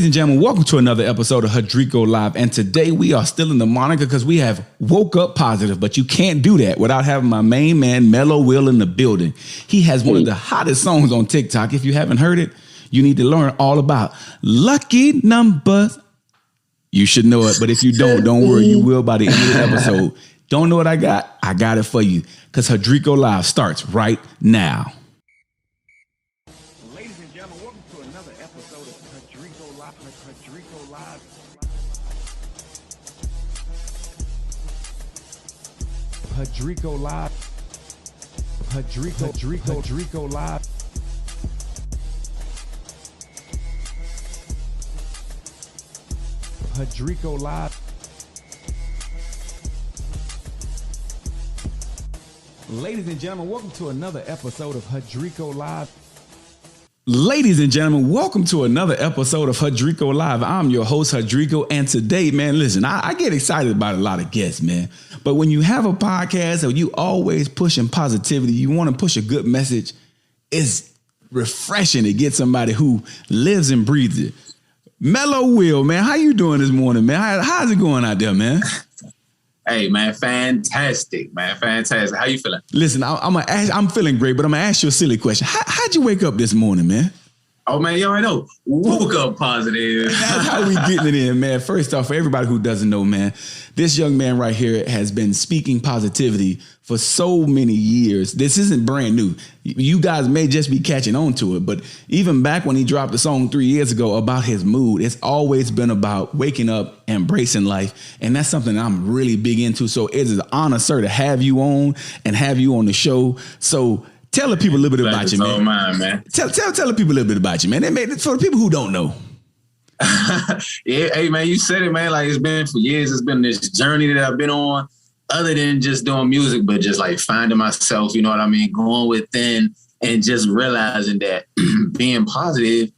and gentlemen, welcome to another episode of Hudrico Live. And today we are still in the moniker because we have woke up positive, but you can't do that without having my main man, Mello Will, in the building. He has one of the hottest songs on TikTok. If you haven't heard it, you need to learn all about lucky numbers. You should know it, but if you don't worry, you will by the end of the episode. Don't know what I got? I got it for you because Hudrico Live starts right now. Ladies and gentlemen, welcome to another episode of Hudrico Live. Hudrico Live. Hudrico Live. Hudrico Live. Hudrico Live. Ladies and gentlemen, welcome to another episode of Hudrico Live. Ladies and gentlemen, welcome to another episode of Hudrico Live. I'm your host, Hudrico, and today, man, listen, I get excited about a lot of guests, man. But when you have a podcast and you always pushing positivity, you want to push a good message, it's refreshing to get somebody who lives and breathes it. Mello Will, man, how you doing this morning, man? How's it going out there, man? Hey, man, fantastic, man, fantastic. How you feeling? Listen, I'm feeling great, but I'm gonna ask you a silly question. How'd you wake up this morning, man? Oh, man, you already know. Woke up positive. That's how we getting it in, man. First off, for everybody who doesn't know, man, this young man right here has been speaking positivity for so many years. This isn't brand new. You guys may just be catching on to it, but even back when he dropped a song 3 years ago about his mood, it's always been about waking up, embracing life, and that's something I'm really big into. So it is an honor, sir, to have you on and have you on the show. So tell the people a little bit about you, man. Man. Tell the people a little bit about you, man. For the people who don't know. Yeah, hey, man, you said it, man. Like, it's been for years. It's been this journey that I've been on, other than just doing music, but just like finding myself, you know what I mean? Going within and just realizing that being positive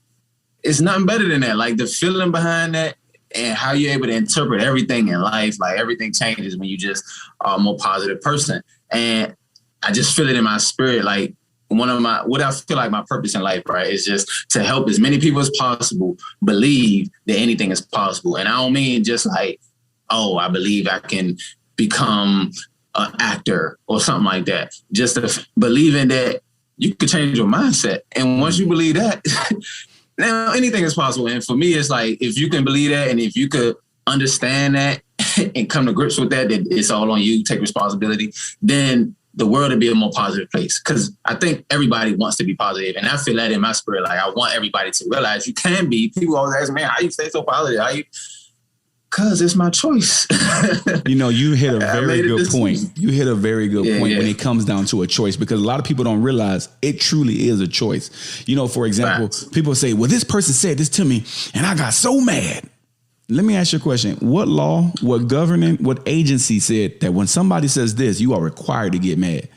is nothing better than that. Like, the feeling behind that and how you're able to interpret everything in life, like everything changes when you just are a more positive person. And I just feel it in my spirit. Like, what I feel like my purpose in life, right, is just to help as many people as possible believe that anything is possible. And I don't mean just like, oh, I believe I can become an actor or something like that. Just believing that you could change your mindset. And once you believe that, now anything is possible. And for me, it's like, if you can believe that and if you could understand that and come to grips with that it's all on you, take responsibility, then the world to be a more positive place. Because I think everybody wants to be positive. And I feel that in my spirit. Like, I want everybody to realize you can be. People always ask me, how you stay so positive? Because it's my choice. You know, you hit a very good point. You hit a very good point when it comes down to a choice, because a lot of people don't realize it truly is a choice. You know, for example, people say, well, this person said this to me and I got so mad. Let me ask you a question. What law, what government, what agency said that when somebody says this, you are required to get mad?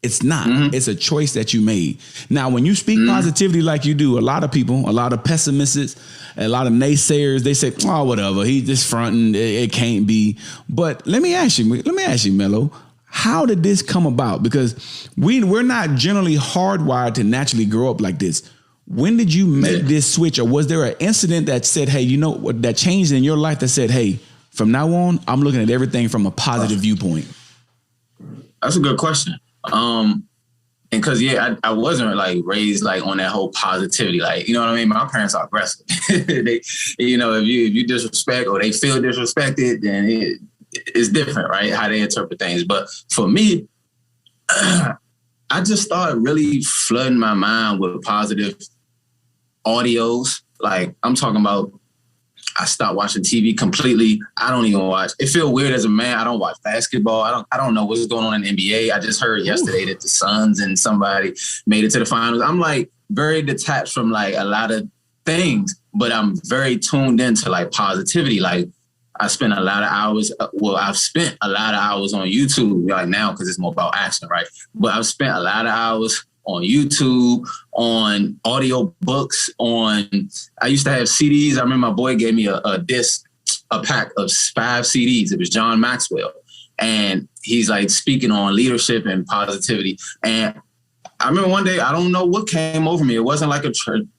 It's not. Mm-hmm. It's a choice that you made. Now, when you speak positivity like you do, a lot of people, a lot of pessimists, a lot of naysayers, they say, oh, whatever, he's just fronting, it can't be. But let me ask you, Mello, how did this come about? Because we're not generally hardwired to naturally grow up like this. When did you make this switch, or was there an incident that said, hey, you know what, that changed in your life that said, hey, from now on, I'm looking at everything from a positive viewpoint? That's a good question. And because, I wasn't like raised like on that whole positivity. Like, you know what I mean? My parents are aggressive. They, you know, if you disrespect or they feel disrespected, then it's different, right? How they interpret things. But for me, I just started really flooding my mind with positive audios. Like, I'm talking about, I stopped watching TV completely. I don't even watch. It feels weird as a man. I don't watch basketball. I don't know what's going on in the NBA. I just heard yesterday that the Suns and somebody made it to the finals. I'm like very detached from like a lot of things, but I'm very tuned into like positivity. Like, I spent a lot of hours. I've spent a lot of hours on YouTube right now because it's more about action, right? But I've spent a lot of hours on YouTube, on audio books, I used to have CDs. I remember my boy gave me a pack of 5 CDs. It was John Maxwell. And he's like speaking on leadership and positivity. And I remember one day, I don't know what came over me. It wasn't like a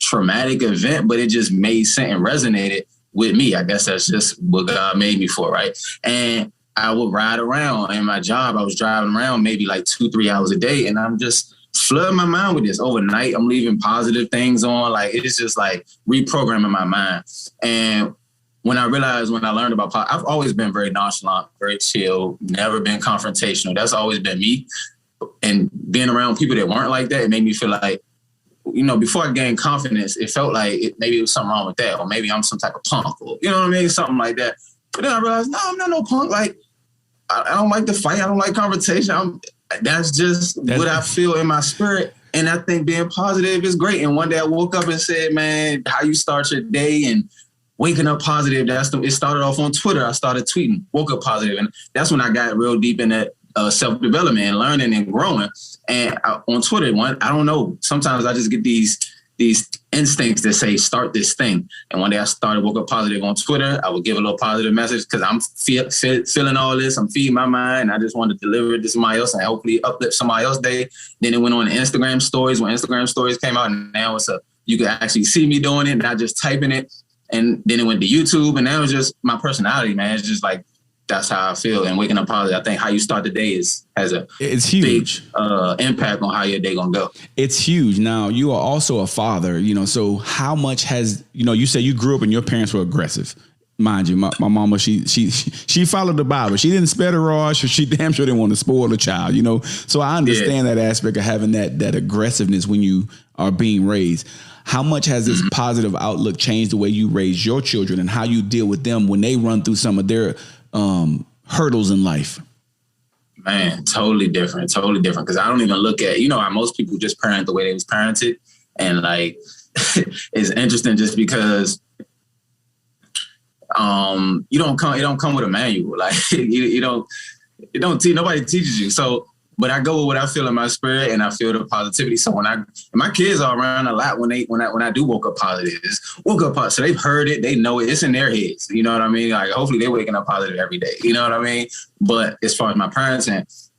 traumatic event, but it just made sense and resonated with me. I guess that's just what God made me for, right? And I would ride around in my job. I was driving around maybe like 2-3 hours a day, and I'm just flooding my mind with this. Overnight, I'm leaving positive things on. Like, it's just like reprogramming my mind. And when I learned about I've always been very nonchalant, very chill, never been confrontational. That's always been me. And being around people that weren't like that, it made me feel like, you know, before I gained confidence, it felt like maybe it was something wrong with that, or maybe I'm some type of punk, or, you know what I mean? Something like that. But then I realized, no, I'm not no punk. Like, I don't like to fight. I don't like confrontation. That's just what I feel in my spirit. And I think being positive is great. And one day I woke up and said, man, how you start your day and waking up positive. It started off on Twitter. I started tweeting, woke up positive. And that's when I got real deep in that self-development and learning and growing. And on Twitter, I don't know, sometimes I just get these instincts that say, start this thing. And one day I woke up positive on Twitter. I would give a little positive message because I'm feeling all this. I'm feeding my mind. I just want to deliver it to somebody else and hopefully uplift somebody else's day. Then it went on to Instagram stories. When Instagram stories came out, and now you can actually see me doing it, not just typing it. And then it went to YouTube, and now it's just my personality, man. It's just like, that's how I feel. And waking up positive, I think how you start the day has a huge impact on how your day gonna go. It's huge. Now, you are also a father, you know, so how much has, you know, you say you grew up and your parents were aggressive. Mind you, my mama, she followed the Bible. She didn't spare the rod. She damn sure didn't want to spoil the child, you know. So I understand that aspect of having that aggressiveness when you are being raised. How much has this positive outlook changed the way you raise your children and how you deal with them when they run through some of their hurdles in life? Man, totally different. Because I don't even look at, you know, how most people just parent the way they was parented. And like, it's interesting just because it don't come with a manual. Like nobody teaches you. So, but I go with what I feel in my spirit, and I feel the positivity. So and my kids are around a lot when I do woke up positive. So they've heard it, they know it, it's in their heads. You know what I mean? Like, hopefully they're waking up positive every day. You know what I mean? But as far as my parents,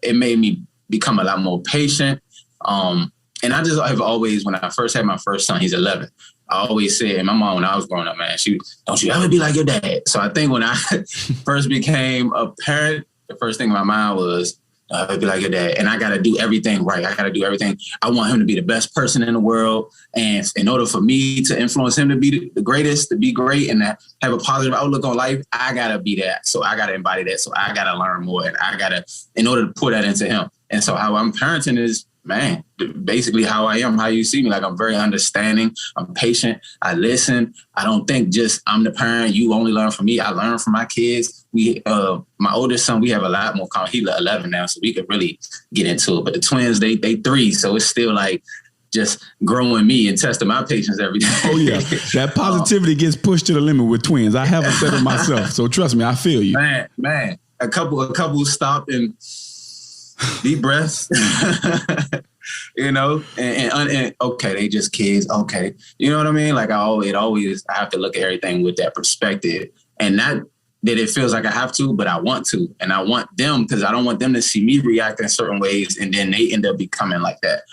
it made me become a lot more patient. And I just have always, when I first had my first son, he's 11. I always said, and my mom, when I was growing up, man, don't you ever be like your dad. So I think when I first became a parent, the first thing in my mind was, be like your dad. And I got to do everything right. I got to do everything. I want him to be the best person in the world. And in order for me to influence him to be the greatest, to be great and to have a positive outlook on life, I got to be that. So I got to embody that. So I got to learn more. And I got to, in order to pour that into him. And so how I'm parenting is, man, basically how I am, how you see me. Like, I'm very understanding. I'm patient. I listen. I don't think just I'm the parent. You only learn from me. I learn from my kids. My oldest son, we have a lot more. He's 11 now, so we could really get into it. But the twins, they 3, so it's still like just growing me and testing my patience every day. Oh yeah, that positivity gets pushed to the limit with twins. I haven't said it myself, so trust me, I feel you. Man, a couple stopped and deep breaths, you know, and okay, they just kids. Okay. You know what I mean? Like, I have to look at everything with that perspective, and not that it feels like I have to, but I want to. And I want them, because I don't want them to see me react in certain ways and then they end up becoming like that.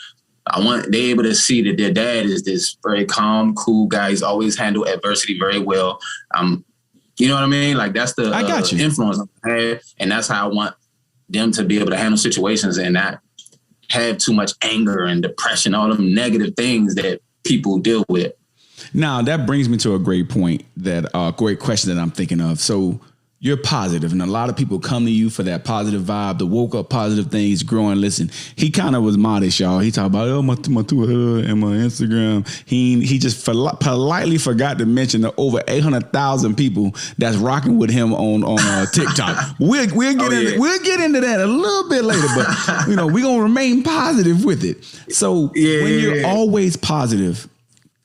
They able to see that their dad is this very calm, cool guy. He's always handled adversity very well. You know what I mean? Like, that's the influence I have, and that's how I want them to be able to handle situations and not have too much anger and depression, all them negative things that people deal with. Now, that brings me to a great point, great question that I'm thinking of. So you're positive, and a lot of people come to you for that positive vibe, the woke up positive things, growing. Listen, he kind of was modest, y'all. He talked about, my Twitter and my Instagram. He just politely forgot to mention the over 800,000 people that's rocking with him on TikTok. We'll get into that a little bit later, but you know, we're gonna remain positive with it. So when you're always positive,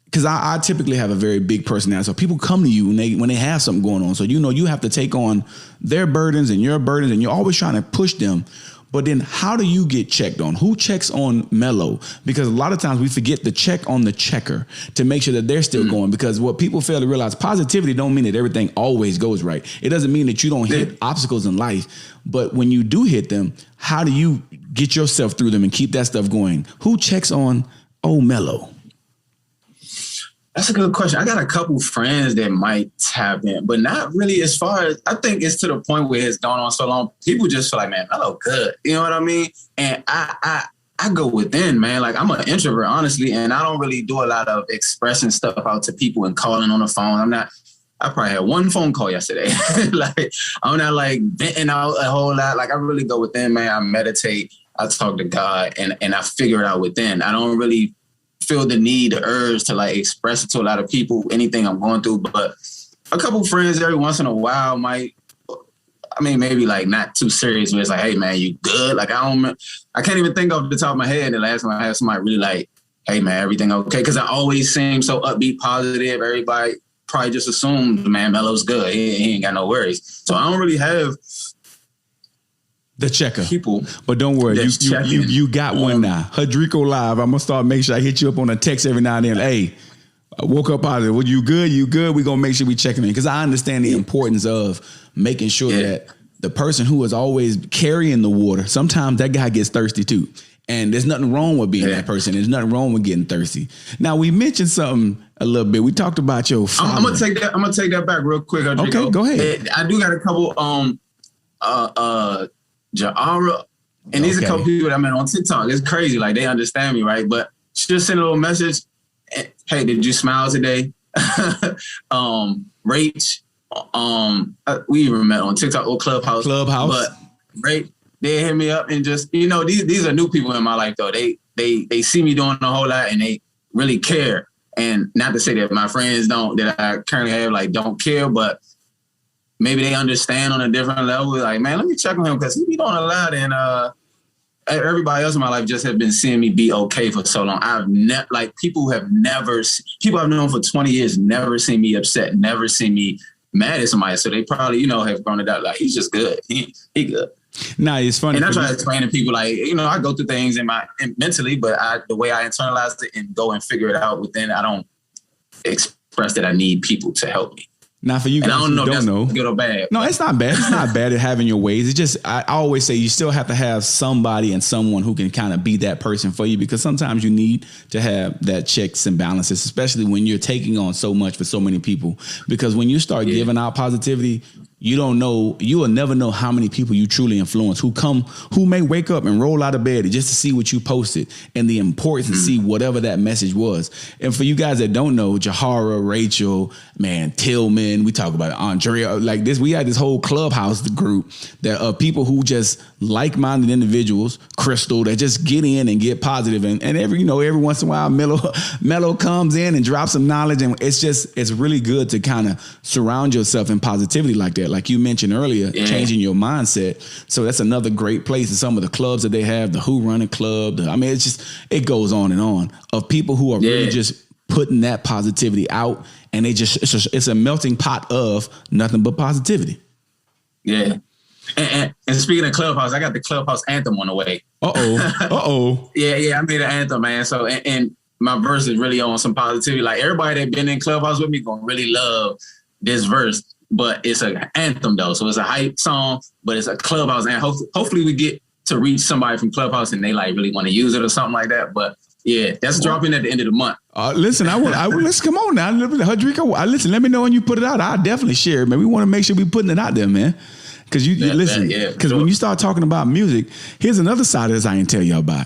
because I typically have a very big personality. So people come to you when they have something going on. So, you know, you have to take on their burdens and your burdens, and you're always trying to push them. But then how do you get checked on? Who checks on Mello? Because a lot of times we forget to check on the checker to make sure that they're still going. Because what people fail to realize, positivity don't mean that everything always goes right. It doesn't mean that you don't hit obstacles in life. But when you do hit them, how do you get yourself through them and keep that stuff going? Who checks on Mello? That's a good question. I got a couple friends that might tap in, but not really as far as, I think it's to the point where it's gone on so long. People just feel like, man, Mello good. You know what I mean? And I go within, man. Like, I'm an introvert, honestly, and I don't really do a lot of expressing stuff out to people and calling on the phone. I probably had one phone call yesterday. Like, I'm not like venting out a whole lot. Like, I really go within, man. I meditate, I talk to God, and I figure it out within. I don't really feel the need, the urge to like express it to a lot of people, anything I'm going through. But a couple friends every once in a while might, I mean, maybe like not too serious, but it's like, hey man, you good? Like, I can't even think off the top of my head the last time I had somebody really like, hey man, everything okay? Because I always seem so upbeat, positive. Everybody probably just assumed, man, Mello's good. He ain't got no worries. So I don't really have the checker. People. But don't worry, you got one now. Hudrico Live. I'm gonna start making sure I hit you up on a text every now and then. Hey, I woke up positive. Well, you good? You good? We're gonna make sure we checking in. Because I understand the importance of making sure that the person who is always carrying the water, sometimes that guy gets thirsty too. And there's nothing wrong with being that person. There's nothing wrong with getting thirsty. Now, we mentioned something a little bit. We talked about your father. I'm gonna take that back real quick, Hudrico. Okay, go ahead. I do got a couple Ja'ara, and these are a couple people that I met on TikTok. It's crazy, like they understand me, right? But she just sent a little message. Hey, did you smile today? Rach, we even met on TikTok or Clubhouse. But Rach, they hit me up and just, you know, these are new people in my life though. They see me doing a whole lot and they really care. And not to say that my friends that I currently have like don't care, but maybe they understand on a different level. Like, man, let me check on him because he be doing a lot. And everybody else in my life just have been seeing me be okay for so long. People I've known for 20 years, never seen me upset, never seen me mad at somebody. So they probably, you know, have grown it out. Like, he's just good. He good. Nah, it's funny. And I try to explain to people, like, you know, I go through things mentally, but the way I internalize it and go and figure it out within, I don't express that I need people to help me. Now, for you guys who don't know, good or bad. No, it's not bad. It's not bad at having your ways. It's just, I always say you still have to have somebody and someone who can kind of be that person for you, because sometimes you need to have that checks and balances, especially when you're taking on so much for so many people. Because when you start giving out positivity, you will never know how many people you truly influence who may wake up and roll out of bed just to see what you posted and the importance to see whatever that message was. And for you guys that don't know, Jahara, Rachel, man, Tillman, we talk about Andrea, like this, we had this whole Clubhouse group that of people who just like-minded individuals, Crystal, that just get in and get positive. And every once in a while, Mello comes in and drops some knowledge. And it's really good to kind of surround yourself in positivity like that. Like you mentioned earlier, changing your mindset. So that's another great place. And some of the clubs that they have, the Who Running Club. It goes on and on of people who are really just putting that positivity out. And it's a melting pot of nothing but positivity. Yeah. And speaking of Clubhouse, I got the Clubhouse Anthem on the way. Yeah, I made an anthem, man. So, and my verse is really on some positivity. Like, everybody that been in Clubhouse with me gonna really love this verse. But it's an anthem though, so it's a hype song, but it's a Clubhouse, and hopefully we get to reach somebody from Clubhouse and they like really want to use it or something like that. But yeah, that's dropping at the end of the month. Listen, let's come on now, Hudrico. Listen, let me know when you put it out. I'll definitely share it, man. We want to make sure we putting it out there, man. Because when you start talking about music, here's another side of this I didn't tell you about.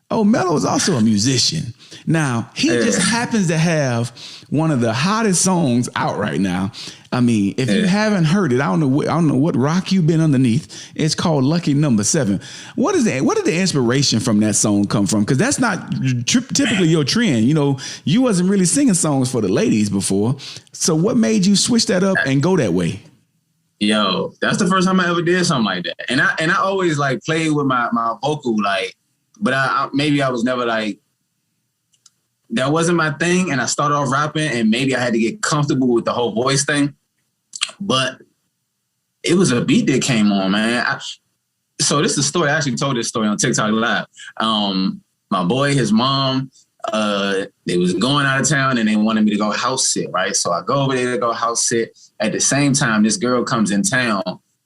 Oh, Mello is also a musician. Now, he just happens to have one of the hottest songs out right now. I mean, if you haven't heard it, I don't know what rock you've been underneath. It's called Lucky Number 7. What did the inspiration from that song come from? Because that's not typically your trend. You know, you wasn't really singing songs for the ladies before. So what made you switch that up and go that way? Yo, that's the first time I ever did something like that. And I always like played with my vocal, like, but I was never like, that wasn't my thing. And I started off rapping and maybe I had to get comfortable with the whole voice thing. But it was a beat that came on, man. So this is the story. I actually told this story on TikTok Live. My boy, his mom, they was going out of town and they wanted me to go house sit, right? So I go over there to go house sit. At the same time, this girl comes in town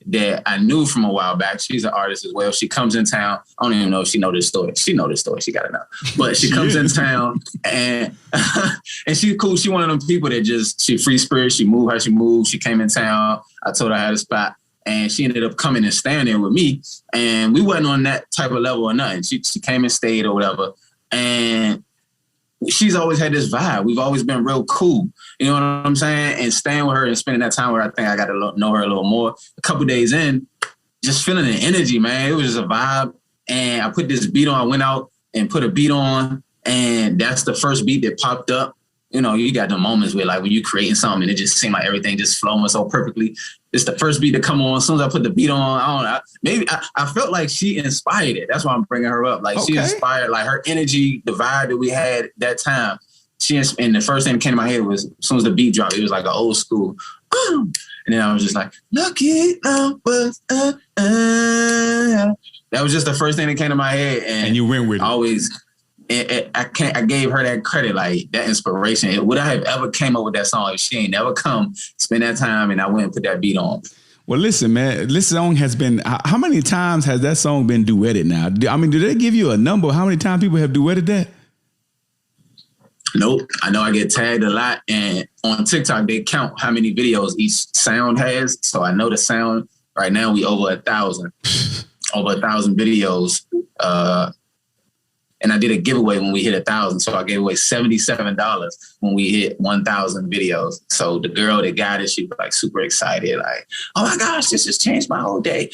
that I knew from a while back. She's an artist as well. She comes in town. I don't even know if she know this story. She know this story. She gotta know. But she comes in town and and she's cool. She one of them people that she free spirit. She move how she moves. She came in town. I told her I had a spot. And she ended up coming and staying there with me. And we wasn't on that type of level or nothing. She came and stayed or whatever. And she's always had this vibe. We've always been real cool. You know what I'm saying? And staying with her and spending that time where I think I got to know her a little more. A couple days in, just feeling the energy, man. It was just a vibe. And I put this beat on. I went out and put a beat on. And that's the first beat that popped up. You know, you got the moments where like when you creating something and it just seemed like everything just flowing so perfectly. It's the first beat to come on. As soon as I put the beat on, I felt like she inspired it. That's why I'm bringing her up. Like she inspired, like her energy, the vibe that we had that time. And the first thing that came to my head was, as soon as the beat dropped, it was like an old school. And then I was just like, lucky numbers. That was just the first thing that came to my head. And you went with it. I gave her that credit, like that inspiration. Would I have ever came up with that song if she ain't never come spend that time and I went and put that beat on? Well, listen, man, this song has been, how many times has that song been duetted now? I mean, do they give you a number? How many times people have duetted that? Nope. I know I get tagged a lot, and on TikTok, they count how many videos each sound has. So I know the sound right now, we over 1,000 videos. And I did a giveaway when we hit 1,000. So I gave away $77 when we hit 1,000 videos. So the girl that got it, she was like super excited. Like, oh my gosh, this just changed my whole day.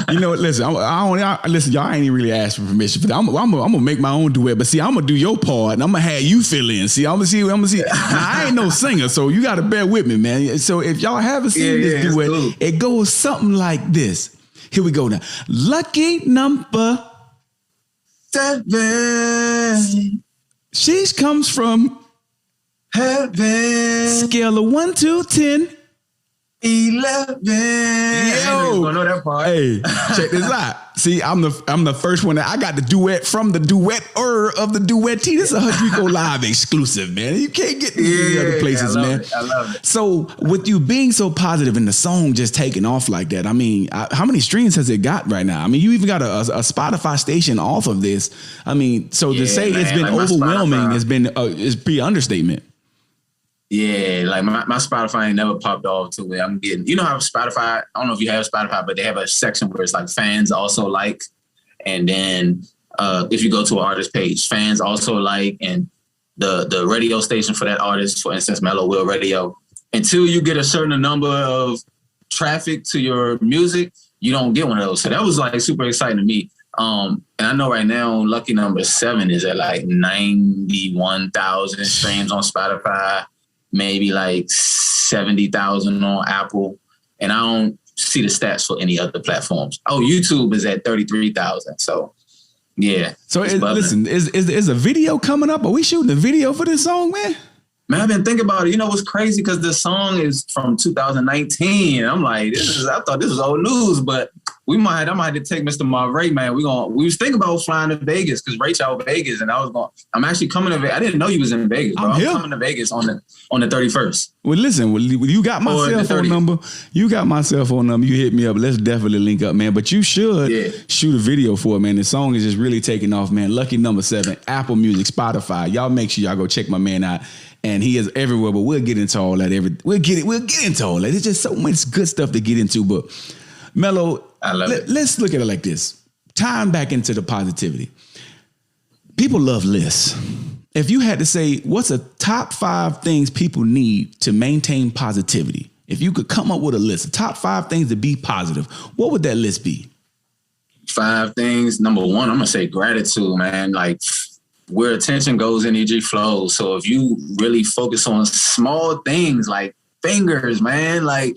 You know what? Listen, listen, y'all ain't really asked for permission for that. I'm gonna make my own duet, but see, I'm gonna do your part and I'm gonna have you fill in. See, I'm gonna see. Now, I ain't no singer, so you gotta bear with me, man. So if y'all haven't seen this duet, cool. It goes something like this. Here we go now. Lucky number 7. She comes from heaven. Scale of 1 to 10. 11. Yo, I know that part. Hey, check this out. See, I'm the first one that I got the duet from the duetter of the duettee. This is a Hudrico Live exclusive, man. You can't get these other places, man. I love it. So with you being so positive and the song just taking off like that, I mean, how many streams has it got right now? I mean, you even got a Spotify station off of this. I mean, so to say it's been like overwhelming has been is pretty understatement. Yeah, like my Spotify ain't never popped off to where I'm getting, you know how Spotify, I don't know if you have Spotify, but they have a section where it's like fans also like, and then if you go to an artist page, fans also like, and the radio station for that artist, for instance, Mello Will Radio, until you get a certain number of traffic to your music, you don't get one of those. So that was like super exciting to me. And I know right now lucky number 7 is at like 91,000 streams on Spotify. Maybe like 70,000 on Apple. And I don't see the stats for any other platforms. Oh, YouTube is at 33,000. So, yeah. So, listen, is a video coming up? Are we shooting a video for this song, man? Man, I've been thinking about it. You know what's crazy? Because this song is from 2019. I'm like, I thought this was old news, but I might have to take Mr. Marvray, man. We was thinking about flying to Vegas because Ray's out Vegas, and I'm actually coming to Vegas. I didn't know you was in Vegas, bro. I'm coming to Vegas on the 31st. Well, listen, you got my cell phone number. You got my cell phone number. You hit me up. Let's definitely link up, man. But you should shoot a video for it, man. The song is just really taking off, man. Lucky number 7, Apple Music, Spotify. Y'all make sure y'all go check my man out. And he is everywhere, but we'll get into all that. We'll get into all that. It's just so much good stuff to get into. But Mello, let's look at it like this. Time back into the positivity. People love lists. If you had to say, what's a top 5 things people need to maintain positivity? If you could come up with a list, the top 5 things to be positive, what would that list be? 5 things. Number 1, I'm going to say gratitude, man. Like, where attention goes, energy flows. So if you really focus on small things like fingers, man, like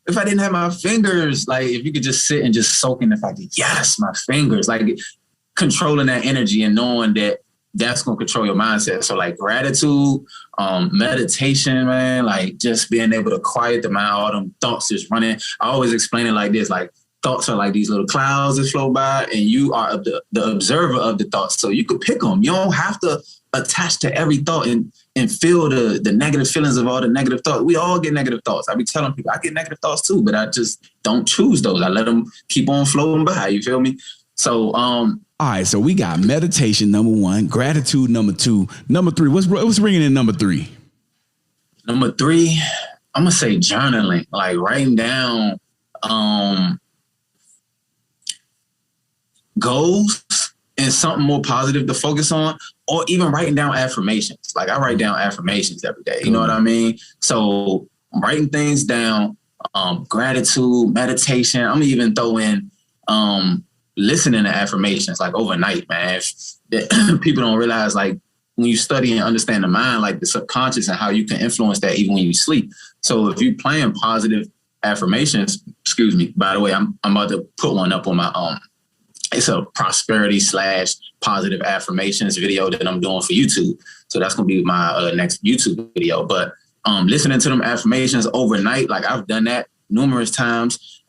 if I didn't have my fingers, like if you could just sit and just soak in the fact that, yes, my fingers, like controlling that energy and knowing that that's going to control your mindset. So like gratitude, meditation, man, like just being able to quiet the mind, all them thoughts just running. I always explain it like this, like thoughts are like these little clouds that flow by and you are the observer of the thoughts. So you could pick them. You don't have to attached to every thought and feel the negative feelings of all the negative thoughts. We all get negative thoughts. I be telling people I get negative thoughts too, but I just don't choose those. I let them keep on floating by. You feel me? So, all right. So we got meditation, number 1, gratitude, number 2, number 3. What's ringing in number 3? Number 3, I'm gonna say journaling, like writing down goals and something more positive to focus on, or even writing down affirmations. Like I write down affirmations every day. You know what I mean? So writing things down, gratitude, meditation. I'm even throw in listening to affirmations like overnight, man. People don't realize, like, when you study and understand the mind, like the subconscious and how you can influence that even when you sleep. So if you playing positive affirmations, excuse me, by the way, I'm about to put one up on my it's a prosperity / positive affirmations video that I'm doing for YouTube. So that's going to be my next YouTube video. But listening to them affirmations overnight, like I've done that numerous times.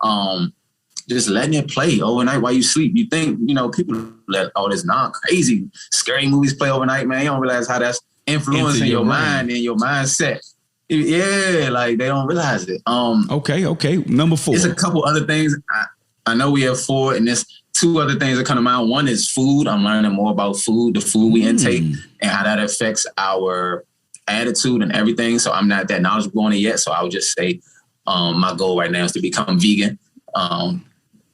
Just letting it play overnight while you sleep. You think, people let all this crazy, scary movies play overnight, man. You don't realize how that's influencing your mind and your mindset. Yeah, like they don't realize it. Okay. Number 4. There's a couple other things. I know we have 4, and there's 2 other things that come to mind. One is food. I'm learning more about food, the food we intake, and how that affects our attitude and everything. So I'm not that knowledgeable on it yet. So I would just say my goal right now is to become vegan.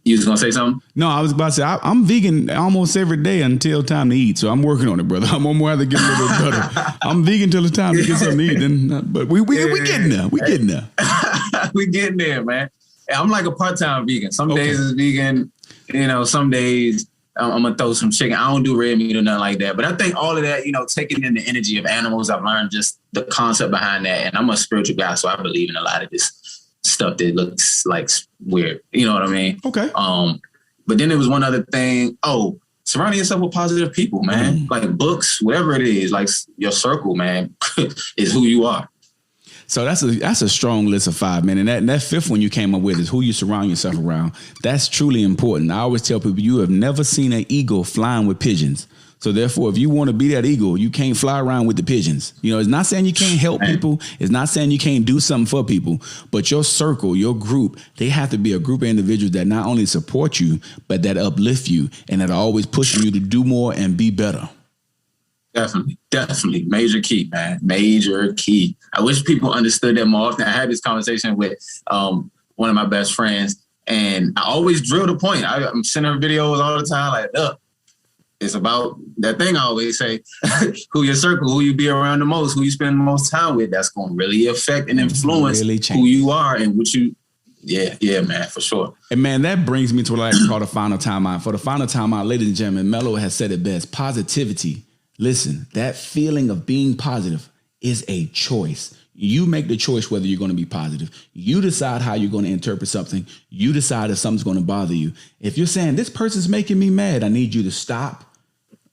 You was gonna say something? No, I was about to say I'm vegan almost every day until time to eat. So I'm working on it, brother. I'm gonna have to get a little bit better. I'm vegan till it's time to get something to eat. But we getting there. We getting there. We getting there, man. I'm like a part-time vegan. Some days it's vegan. Some days I'm gonna throw some chicken. I don't do red meat or nothing like that. But I think all of that, taking in the energy of animals, I've learned just the concept behind that. And I'm a spiritual guy, so I believe in a lot of this stuff that looks like weird. You know what I mean? Okay. But then there was one other thing. Surrounding yourself with positive people, man. Like books, whatever it is, like your circle, man, is who you are. So that's a strong list of 5, man. And that 5th one you came up with is who you surround yourself around. That's truly important. I always tell people, you have never seen an eagle flying with pigeons. So therefore, if you want to be that eagle, you can't fly around with the pigeons. It's not saying you can't help people. It's not saying you can't do something for people. But your circle, your group, they have to be a group of individuals that not only support you, but that uplift you and that are always pushing you to do more and be better. Definitely. Major key, man. Major key. I wish people understood that more often. I had this conversation with one of my best friends, and I always drill the point. I'm sending her videos all the time, like, look, it's about that thing I always say, who your circle, who you be around the most, who you spend the most time with. That's going to really affect and influence who you are and what you. Yeah, man, for sure. And man, that brings me to what I like to call the final timeout. For the final timeout, ladies and gentlemen, Mello has said it best. Positivity. Listen, that feeling of being positive is a choice. You make the choice whether you're going to be positive. You decide how you're going to interpret something. You decide if something's going to bother you. If you're saying this person's making me mad, I need you to stop,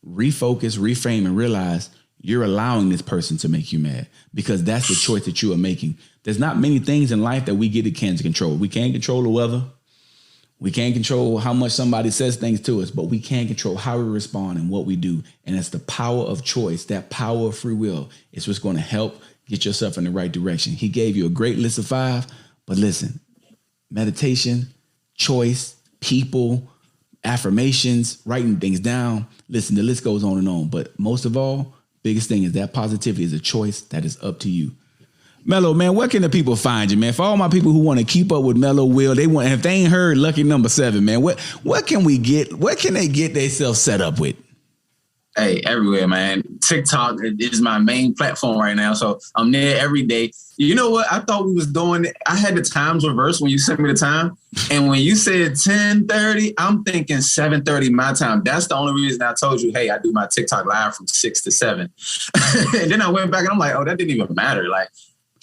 refocus, reframe, and realize you're allowing this person to make you mad because that's the choice that you are making. There's not many things in life that we get that can control. We can't control the weather. We can't control how much somebody says things to us, but we can control how we respond and what we do. And it's the power of choice, that power of free will. It's what's going to help get yourself in the right direction. He gave you a great list of 5, but listen, meditation, choice, people, affirmations, writing things down. Listen, the list goes on and on. But most of all, biggest thing is that positivity is a choice that is up to you. Mello, man, where can the people find you, man? For all my people who want to keep up with Mello Will, if they ain't heard Lucky Number 7, man, what can we get? What can they get themselves set up with? Hey, everywhere, man. TikTok is my main platform right now, so I'm there every day. You know what? I thought we was doing it. I had the times reversed when you sent me the time, and when you said 10:30, I'm thinking 7:30 my time. That's the only reason I told you, hey, I do my TikTok live from 6 to 7. And then I went back and I'm like, oh, that didn't even matter. Like,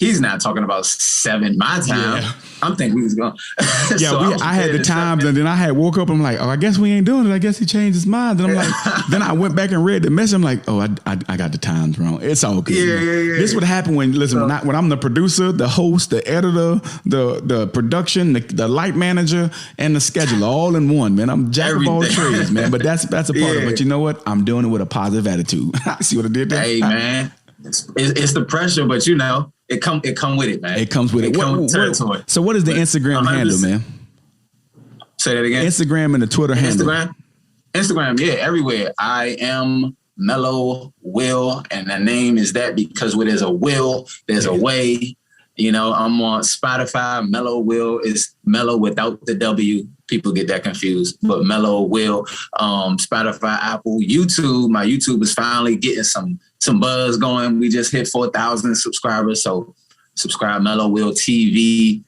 he's not talking about 7 my time. Yeah. I'm thinking we was going. Yeah, so I had the times, and then I had woke up. I'm like, oh, I guess we ain't doing it. I guess he changed his mind. And I'm like, then I went back and read the message. I'm like, oh, I got the times wrong. It's all good. Yeah. This would happen when when I'm the producer, the host, the editor, the production, the light manager, and the scheduler all in one. Man, I'm jack of all trades, man. But that's a part of it. But you know what? I'm doing it with a positive attitude. See what I did there? Hey, man, it's the pressure, but you know. It come with it, man. It comes with it. Territory. So what is the Instagram 100%. Handle, man? Say that again. Instagram and the Twitter handle. Instagram, yeah, everywhere. I am Mello Will, and the name is that because where there's a will, there's a way. You know, I'm on Spotify. Mello Will is Mello without the W. People get that confused, but Mello Will. Spotify, Apple, YouTube. My YouTube is finally getting some buzz going. We just hit 4,000 subscribers, so subscribe. Mello Will TV.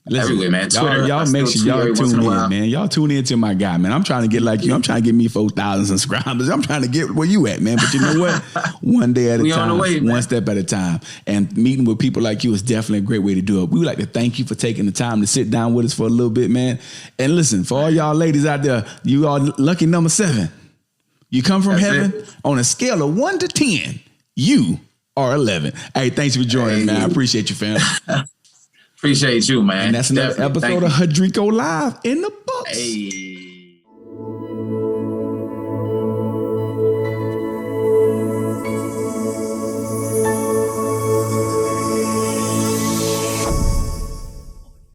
Listen, everywhere, man. Twitter, y'all make sure y'all tune in, man. Y'all tune in to my guy, man. I'm trying to get like you. I'm trying to get me 4,000 subscribers. I'm trying to get where you at, man. But you know what? One day at a time, one step at a time. And meeting with people like you is definitely a great way to do it. We would like to thank you for taking the time to sit down with us for a little bit, man. And listen, for all y'all ladies out there, you are lucky number 7. You come from heaven on a scale of 1 to 10. You are 11. Hey, thanks for joining, man. I appreciate you, fam. Appreciate you, man. And that's another episode of Hudrico Live in the books. Hey.